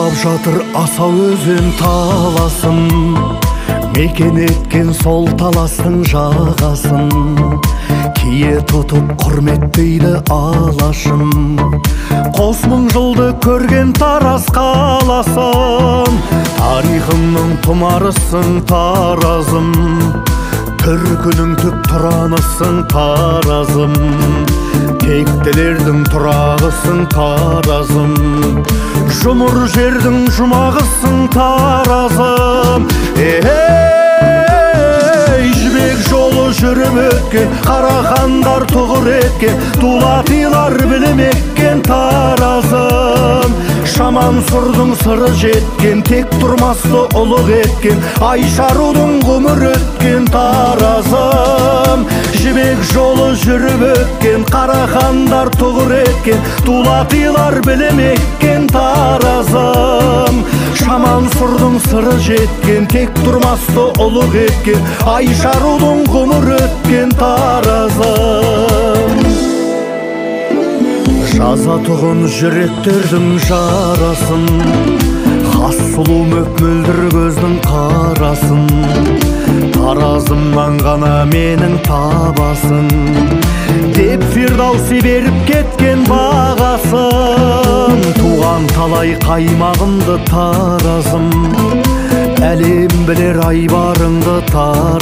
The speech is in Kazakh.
Ағып жатыр аса өзен таласын, мекен еткен сол таластың жағасын. Кие тұтып құрметтейді алашым, қос мың жылды көрген Тараз қаласын. Тарихымның тұмарысың Таразым, түркінің түп тұранысың Таразым. Тектілердің тұрағысың Таразым, жұмыр жердің жұмағысың Таразым. Жібек жолы жүріп өткен, қарахандар тұғыр еткен, дулатилар білім еккен Таразым. Шаман сұрдың сыры жеткен, тек тұрмасты ұлық еткен, Айшарудың ғұмыр өткен Таразым. Жібек жолы жүріп өткен, қарахандар тұғыр еткен, дулатилар білім еккен Таразым. Шаман сұрдың сыры жеткен, тек тұрмасты ұлық еткен, Айшарудың ғұмыр өткен Таразым. Жазатұғын жүректердің жарасын, хас сұлу мөп-мөлдір көздің қарасын. Таразымнан ғана менің табасын, деп Фирдауси беріп кеткен бағасын. Туған талай қаймағымды Таразым, әлем білер айбарыңды Таразым.